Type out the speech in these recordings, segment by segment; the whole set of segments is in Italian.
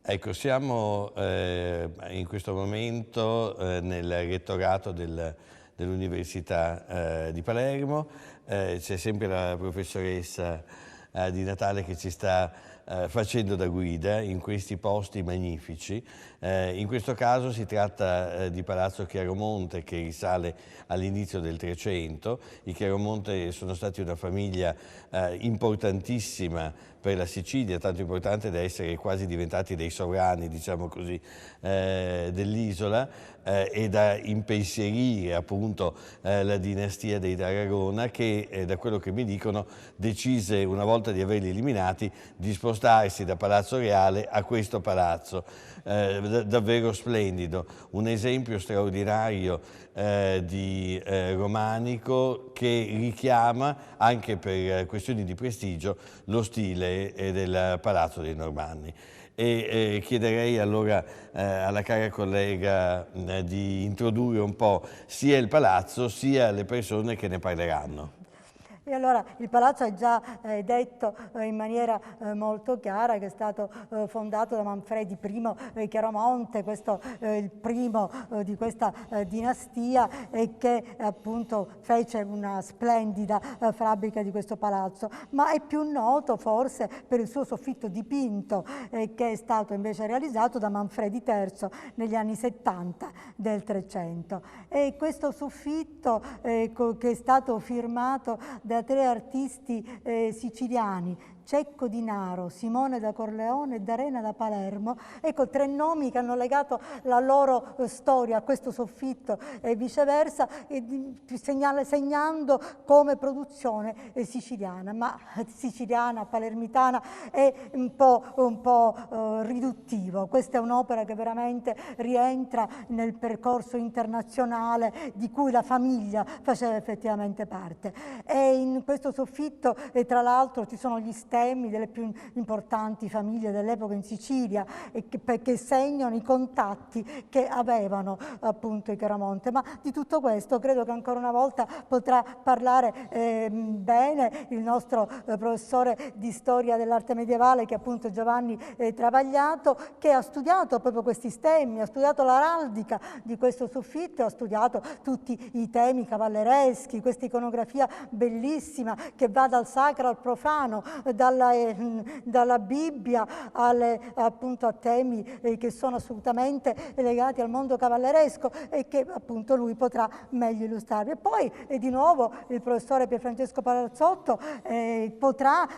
Ecco, siamo in questo momento nel rettorato dell'Università di Palermo. C'è sempre la professoressa Di Natale che ci sta facendo da guida in questi posti magnifici. In questo caso si tratta di Palazzo Chiaromonte, che risale all'inizio del Trecento. I Chiaromonte sono stati una famiglia importantissima per la Sicilia, tanto importante da essere quasi diventati dei sovrani, diciamo così, dell'isola, e da impensierire appunto la dinastia dei d'Aragona, che da quello che mi dicono decise, una volta di averli eliminati, di spostarsi da Palazzo Reale a questo palazzo. Davvero splendido, un esempio straordinario di romanico, che richiama anche per questioni di prestigio lo stile del Palazzo dei Normanni. E chiederei allora alla cara collega di introdurre un po' sia il palazzo sia le persone che ne parleranno. E allora il palazzo è già detto in maniera molto chiara che è stato fondato da Manfredi I Chiaromonte, questo il primo di questa dinastia, e che appunto fece una splendida fabbrica di questo palazzo, ma è più noto forse per il suo soffitto dipinto che è stato invece realizzato da Manfredi III negli anni 70 del Trecento. E questo soffitto che è stato firmato da 3 artisti siciliani, Cecco di Naro, Simone da Corleone e D'Arena da Palermo, ecco 3 nomi che hanno legato la loro storia a questo soffitto e viceversa, segnando come produzione siciliana, ma siciliana, palermitana è un po' riduttivo. Questa è un'opera che veramente rientra nel percorso internazionale di cui la famiglia faceva effettivamente parte. E in questo soffitto tra l'altro ci sono gli stemmi delle più importanti famiglie dell'epoca in Sicilia, che segnano i contatti che avevano appunto i Chiaromonte. Ma di tutto questo credo che ancora una volta potrà parlare bene il nostro professore di storia dell'arte medievale, che è appunto Giovanni Travagliato, che ha studiato proprio questi stemmi, ha studiato l'araldica di questo soffitto, ha studiato tutti i temi cavallereschi, questa iconografia bellissima che va dal sacro al profano, dalla Bibbia appunto a temi che sono assolutamente legati al mondo cavalleresco e che appunto lui potrà meglio illustrare. E poi di nuovo il professore Pierfrancesco Palazzotto potrà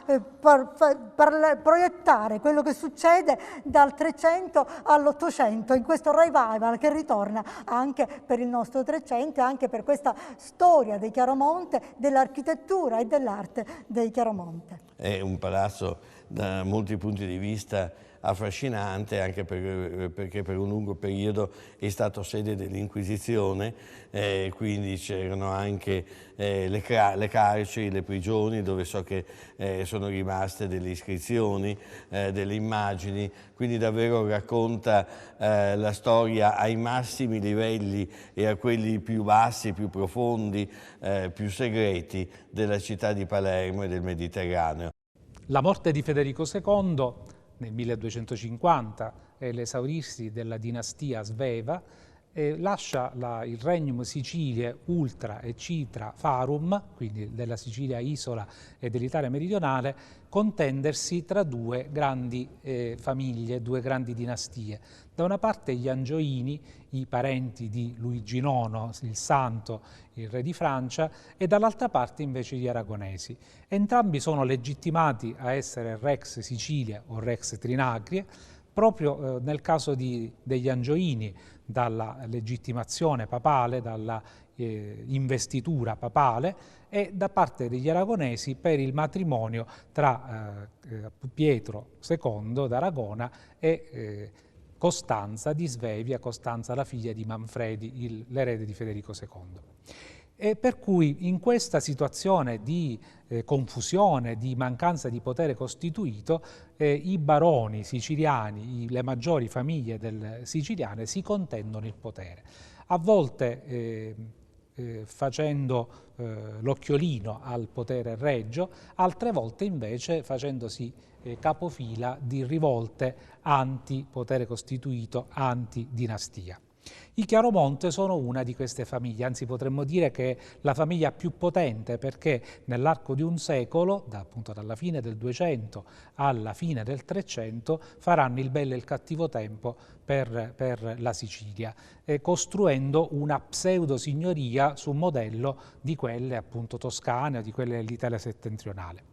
proiettare quello che succede dal 300 all'800 in questo revival che ritorna anche per il nostro Trecento e anche per questa storia dei Chiaromonte, dell'architettura e dell'arte dei Chiaromonte. È un palazzo da molti punti di vista affascinante, anche perché per un lungo periodo è stato sede dell'Inquisizione, quindi c'erano anche le carceri, le prigioni, dove so che sono rimaste delle iscrizioni, delle immagini, quindi davvero racconta la storia ai massimi livelli e a quelli più bassi, più profondi, più segreti della città di Palermo e del Mediterraneo. La morte di Federico II nel 1250 e l'esaurirsi della dinastia Sveva lascia il Regnum Siciliae Ultra e Citra Farum, quindi della Sicilia isola e dell'Italia meridionale, contendersi tra 2 grandi famiglie, 2 grandi dinastie. Da una parte gli Angioini, i parenti di Luigi IX, il Santo, il re di Francia, e dall'altra parte invece gli Aragonesi. Entrambi sono legittimati a essere Rex Sicilia o Rex Trinacrie, proprio nel caso degli Angioini, dalla legittimazione papale, dalla investitura papale, e da parte degli Aragonesi per il matrimonio tra Pietro II d'Aragona e Costanza di Svevia, Costanza la figlia di Manfredi, l'erede di Federico II. E per cui in questa situazione di confusione, di mancanza di potere costituito, i baroni siciliani, le maggiori famiglie siciliane si contendono il potere. A volte facendo l'occhiolino al potere regio, altre volte invece facendosi capofila di rivolte anti-potere costituito, anti-dinastia. I Chiaromonte sono una di queste famiglie, anzi potremmo dire che è la famiglia più potente, perché nell'arco di un secolo, appunto dalla fine del 200 alla fine del 300, faranno il bello e il cattivo tempo per la Sicilia, costruendo una pseudo-signoria su modello di quelle appunto toscane o di quelle dell'Italia settentrionale.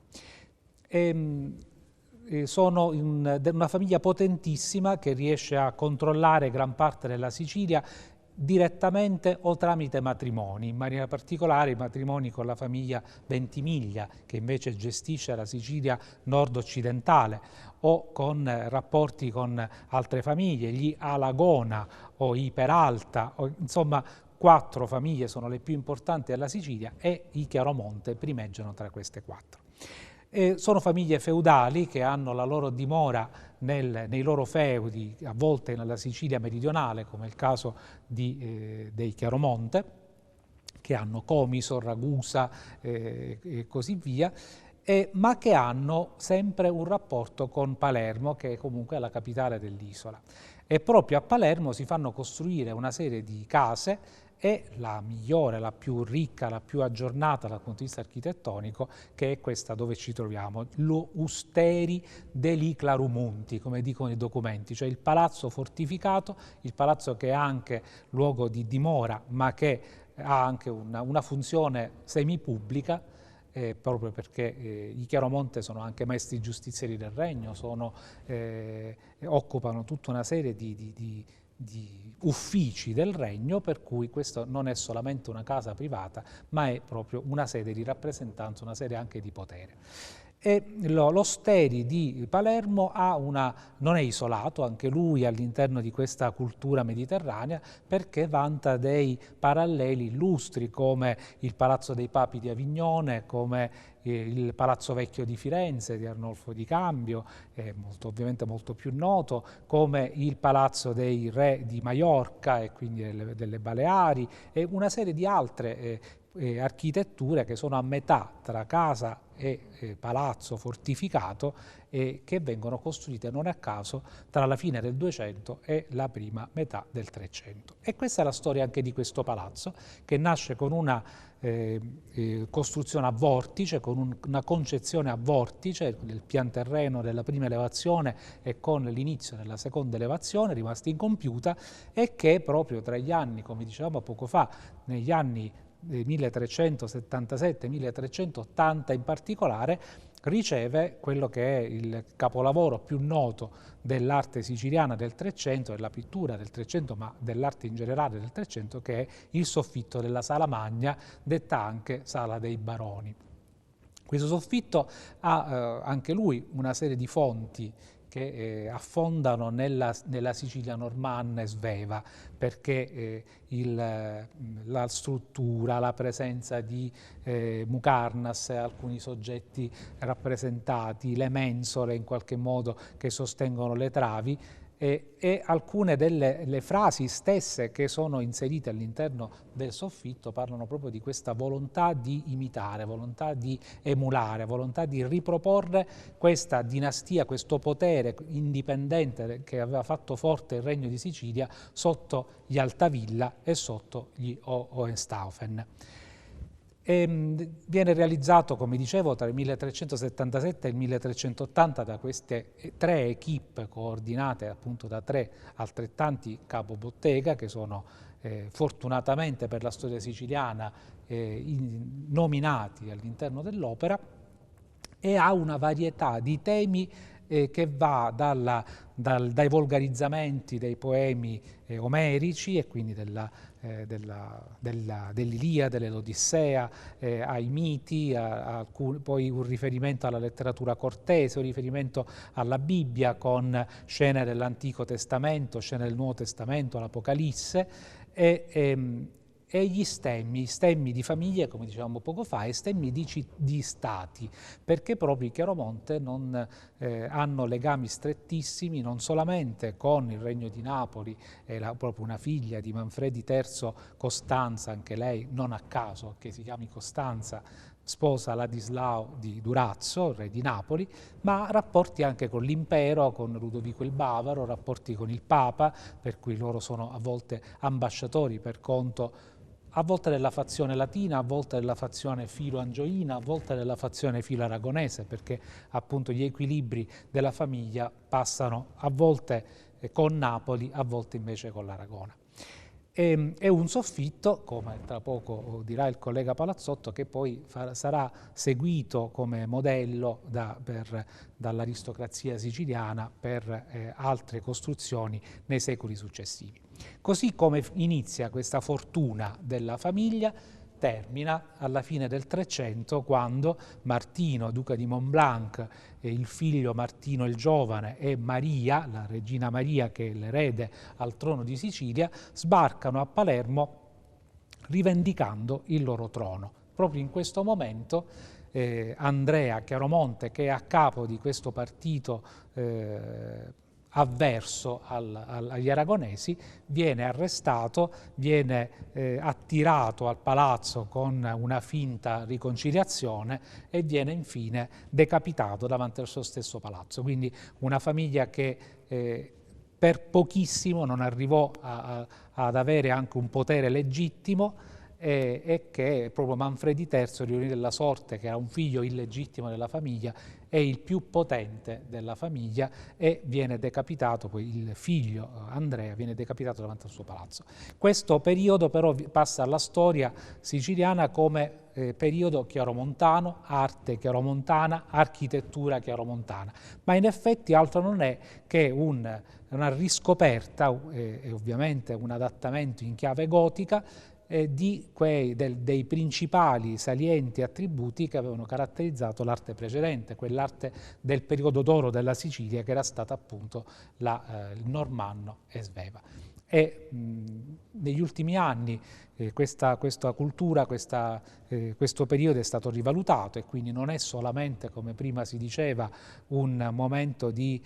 Sono una famiglia potentissima che riesce a controllare gran parte della Sicilia direttamente o tramite matrimoni, in maniera particolare i matrimoni con la famiglia Ventimiglia, che invece gestisce la Sicilia nord-occidentale, o con rapporti con altre famiglie, gli Alagona o i Peralta, insomma 4 famiglie sono le più importanti della Sicilia e i Chiaromonte primeggiano tra queste 4. Sono famiglie feudali che hanno la loro dimora nei loro feudi, a volte nella Sicilia meridionale, come il caso dei Chiaromonte, che hanno Comiso, Ragusa e così via, ma che hanno sempre un rapporto con Palermo, che è comunque la capitale dell'isola. E proprio a Palermo si fanno costruire una serie di case, e la migliore, la più ricca, la più aggiornata dal punto di vista architettonico, che è questa dove ci troviamo, lo Usteri deli Clarumunti, come dicono i documenti, cioè il palazzo fortificato, il palazzo che è anche luogo di dimora, ma che ha anche una funzione semipubblica, proprio perché i Chiaromonte sono anche maestri giustizieri del regno, occupano tutta una serie di uffici del regno, per cui questo non è solamente una casa privata, ma è proprio una sede di rappresentanza, una sede anche di potere. E l'Osteri di Palermo non è isolato, anche lui all'interno di questa cultura mediterranea, perché vanta dei paralleli illustri come il Palazzo dei Papi di Avignone, come il Palazzo Vecchio di Firenze di Arnolfo di Cambio, ovviamente molto più noto, come il Palazzo dei Re di Maiorca e quindi delle Baleari, e una serie di altre architetture che sono a metà tra casa e palazzo fortificato, che vengono costruite non a caso tra la fine del 200 e la prima metà del 300. E questa è la storia anche di questo palazzo, che nasce con una costruzione a vortice, con una concezione a vortice del pian terreno della prima elevazione e con l'inizio della seconda elevazione rimasta incompiuta, e che proprio tra gli anni, come dicevamo poco fa, negli anni 1377-1380 in particolare, riceve quello che è il capolavoro più noto dell'arte siciliana del Trecento, della pittura del Trecento, ma dell'arte in generale del Trecento, che è il soffitto della Sala Magna, detta anche Sala dei Baroni. Questo soffitto ha anche lui una serie di fonti che affondano nella Sicilia normanna e sveva, perché la struttura, la presenza di mucarnas, alcuni soggetti rappresentati, le mensole in qualche modo che sostengono le travi, e alcune delle frasi stesse che sono inserite all'interno del soffitto parlano proprio di questa volontà di imitare, volontà di emulare, volontà di riproporre questa dinastia, questo potere indipendente che aveva fatto forte il regno di Sicilia sotto gli Altavilla e sotto gli Hohenstaufen. Viene realizzato, come dicevo, tra il 1377 e il 1380 da queste 3 equipe coordinate appunto da 3 altrettanti capobottega, che sono fortunatamente per la storia siciliana nominati all'interno dell'opera, e ha una varietà di temi che va dai volgarizzamenti dei poemi omerici, e quindi dell'Iliade, dell'Odissea, ai miti, poi un riferimento alla letteratura cortese, un riferimento alla Bibbia con scene dell'Antico Testamento, scene del Nuovo Testamento, l'Apocalisse, e gli stemmi di famiglie, come dicevamo poco fa, e stemmi di stati, perché proprio i Chiaromonte non hanno legami strettissimi non solamente con il Regno di Napoli, proprio una figlia di Manfredi III, Costanza, anche lei non a caso che si chiami Costanza, sposa Ladislao di Durazzo, re di Napoli, ma rapporti anche con l'impero, con Ludovico il Bavaro, rapporti con il Papa, per cui loro sono a volte ambasciatori per conto a volte della fazione latina, a volte della fazione filo-angioina, a volte della fazione filo-aragonese, perché appunto gli equilibri della famiglia passano a volte con Napoli, a volte invece con l'Aragona. È un soffitto, come tra poco dirà il collega Palazzotto, che poi sarà seguito come modello dall'aristocrazia siciliana per altre costruzioni nei secoli successivi. Così come inizia questa fortuna della famiglia, termina alla fine del 300 quando Martino, duca di Montblanc, e il figlio Martino il Giovane e Maria, la regina Maria che è l'erede al trono di Sicilia, sbarcano a Palermo rivendicando il loro trono. Proprio in questo momento Andrea Chiaromonte, che è a capo di questo partito avverso agli aragonesi, viene arrestato, viene attirato al palazzo con una finta riconciliazione e viene infine decapitato davanti al suo stesso palazzo. Quindi una famiglia che per pochissimo non arrivò ad avere anche un potere legittimo, e che proprio Manfredi III, riunito della sorte, che era un figlio illegittimo della famiglia, è il più potente della famiglia e viene decapitato, poi il figlio Andrea viene decapitato davanti al suo palazzo. Questo periodo però passa alla storia siciliana come periodo chiaromontano, arte chiaromontana, architettura chiaromontana, ma in effetti altro non è che una riscoperta e ovviamente un adattamento in chiave gotica dei principali salienti attributi che avevano caratterizzato l'arte precedente, quell'arte del periodo d'oro della Sicilia che era stata appunto il Normanno e Sveva. E negli ultimi anni questa cultura, questo periodo è stato rivalutato e quindi non è solamente, come prima si diceva, un momento di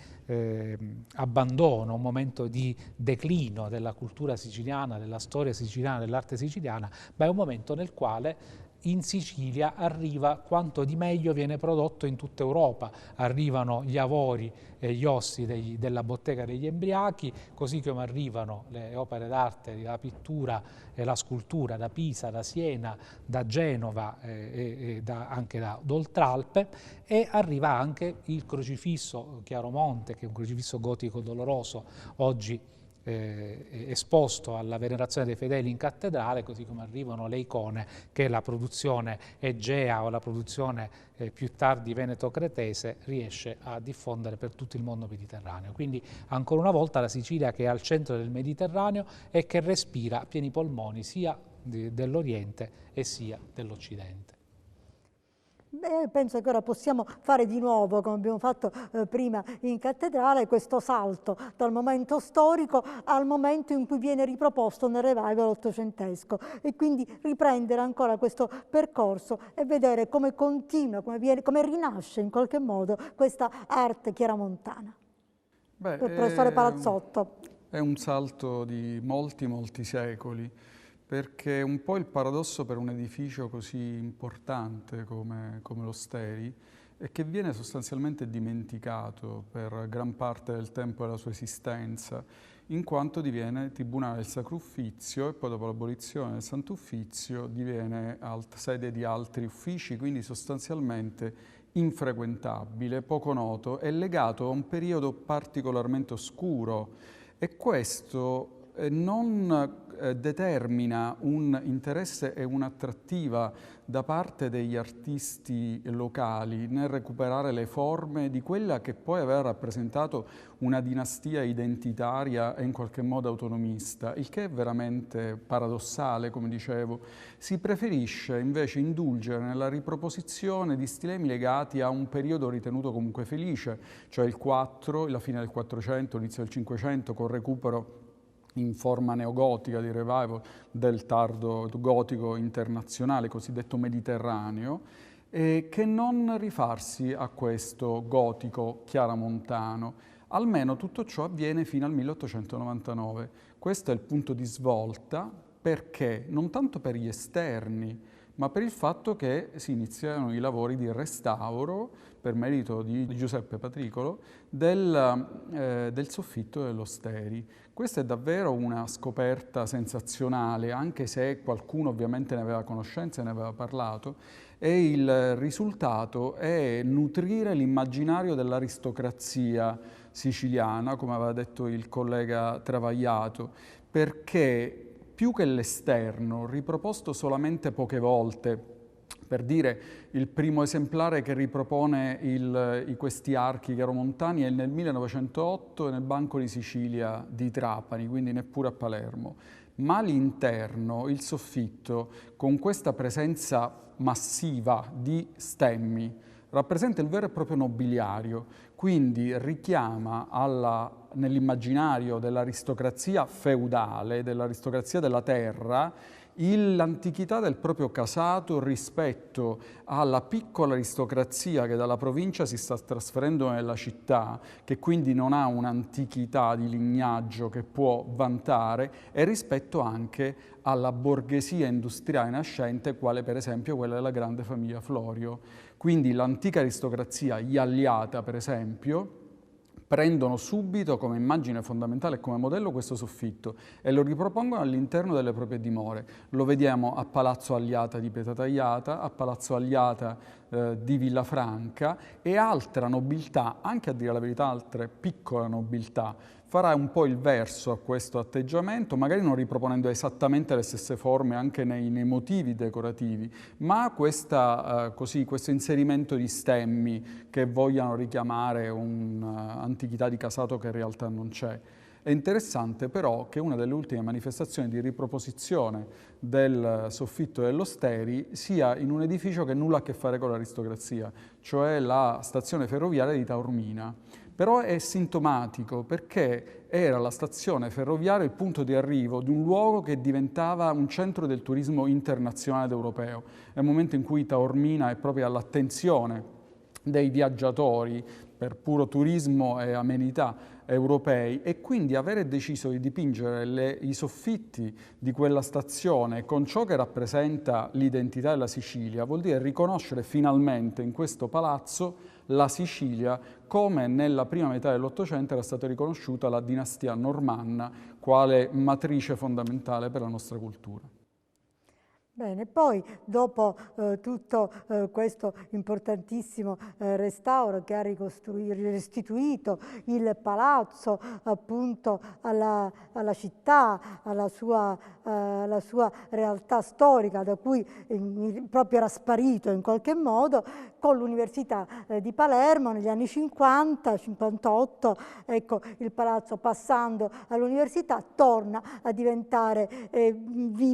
abbandono, un momento di declino della cultura siciliana, della storia siciliana, dell'arte siciliana, ma è un momento nel quale in Sicilia arriva quanto di meglio viene prodotto in tutta Europa. Arrivano gli avori e gli ossi della bottega degli Embriachi, così come arrivano le opere d'arte, la pittura e la scultura da Pisa, da Siena, da Genova e anche da Oltralpe, e arriva anche il crocifisso Chiaromonte, che è un crocifisso gotico doloroso, oggi esposto alla venerazione dei fedeli in cattedrale, così come arrivano le icone che la produzione egea o la produzione più tardi veneto-cretese riesce a diffondere per tutto il mondo mediterraneo. Quindi ancora una volta la Sicilia che è al centro del Mediterraneo e che respira a pieni polmoni sia dell'Oriente e sia dell'Occidente. Beh, penso che ora possiamo fare di nuovo, come abbiamo fatto prima in cattedrale, questo salto dal momento storico al momento in cui viene riproposto nel revival ottocentesco e quindi riprendere ancora questo percorso e vedere come continua, come rinasce in qualche modo questa arte chiaramontana. Beh, professore Palazzotto. È un salto di molti secoli, perché un po' il paradosso per un edificio così importante come l'Osteri è che viene sostanzialmente dimenticato per gran parte del tempo della sua esistenza, in quanto diviene Tribunale del Sacro Uffizio e poi dopo l'abolizione del Santo Uffizio diviene sede di altri uffici, quindi sostanzialmente infrequentabile, poco noto e legato a un periodo particolarmente oscuro, e questo non determina un interesse e un'attrattiva da parte degli artisti locali nel recuperare le forme di quella che poi aveva rappresentato una dinastia identitaria e in qualche modo autonomista, il che è veramente paradossale, come dicevo. Si preferisce invece indulgere nella riproposizione di stilemi legati a un periodo ritenuto comunque felice, cioè il 4, la fine del 400, l'inizio del 500, col recupero in forma neogotica di revival del tardo gotico internazionale, cosiddetto mediterraneo, che non rifarsi a questo gotico chiaramontano. Almeno tutto ciò avviene fino al 1899. Questo è il punto di svolta, perché non tanto per gli esterni, ma per il fatto che si iniziano i lavori di restauro, per merito di Giuseppe Patricolo, del soffitto dell'Osteri. Questa è davvero una scoperta sensazionale, anche se qualcuno ovviamente ne aveva conoscenza e ne aveva parlato, e il risultato è nutrire l'immaginario dell'aristocrazia siciliana, come aveva detto il collega Travagliato, perché più che l'esterno, riproposto solamente poche volte, per dire il primo esemplare che ripropone questi archi chiaromontani è nel 1908 nel Banco di Sicilia di Trapani, quindi neppure a Palermo. Ma l'interno, il soffitto, con questa presenza massiva di stemmi, rappresenta il vero e proprio nobiliario, quindi richiama nell'immaginario dell'aristocrazia feudale, dell'aristocrazia della terra, l'antichità del proprio casato rispetto alla piccola aristocrazia che dalla provincia si sta trasferendo nella città, che quindi non ha un'antichità di lignaggio che può vantare, e rispetto anche alla borghesia industriale nascente, quale per esempio quella della grande famiglia Florio. Quindi l'antica aristocrazia, gli Alliata per esempio, prendono subito come immagine fondamentale e come modello questo soffitto e lo ripropongono all'interno delle proprie dimore. Lo vediamo a Palazzo Alliata di Pietratagliata, a Palazzo Alliata di Villafranca, e altra nobiltà, anche a dire la verità altre piccole nobiltà, farà un po' il verso a questo atteggiamento, magari non riproponendo esattamente le stesse forme anche nei motivi decorativi, ma questo inserimento di stemmi che vogliano richiamare un'antichità di casato che in realtà non c'è. È interessante però che una delle ultime manifestazioni di riproposizione del soffitto dell'Osteri sia in un edificio che nulla ha a che fare con l'aristocrazia, cioè la stazione ferroviaria di Taormina. Però è sintomatico perché era la stazione ferroviaria il punto di arrivo di un luogo che diventava un centro del turismo internazionale ed europeo. È il momento in cui Taormina è proprio all'attenzione dei viaggiatori per puro turismo e amenità europei, e quindi avere deciso di dipingere i soffitti di quella stazione con ciò che rappresenta l'identità della Sicilia vuol dire riconoscere finalmente in questo palazzo la Sicilia come nella prima metà dell'Ottocento era stata riconosciuta la dinastia normanna quale matrice fondamentale per la nostra cultura. Bene, poi dopo tutto questo importantissimo restauro che ha restituito il palazzo appunto alla città, alla sua realtà storica da cui proprio era sparito in qualche modo, con l'Università di Palermo negli anni 50-58, ecco, il palazzo passando all'università torna a diventare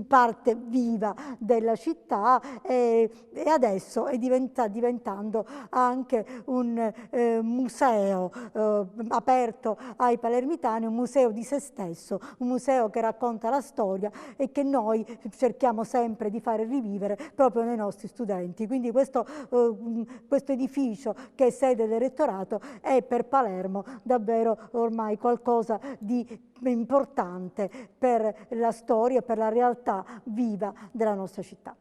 parte viva della città e adesso sta diventando anche un museo aperto ai palermitani, un museo di se stesso, un museo che racconta la storia e che noi cerchiamo sempre di fare rivivere proprio nei nostri studenti. Quindi questo edificio, che è sede del rettorato, è per Palermo davvero ormai qualcosa di importante per la storia e per la realtà viva della nostra città.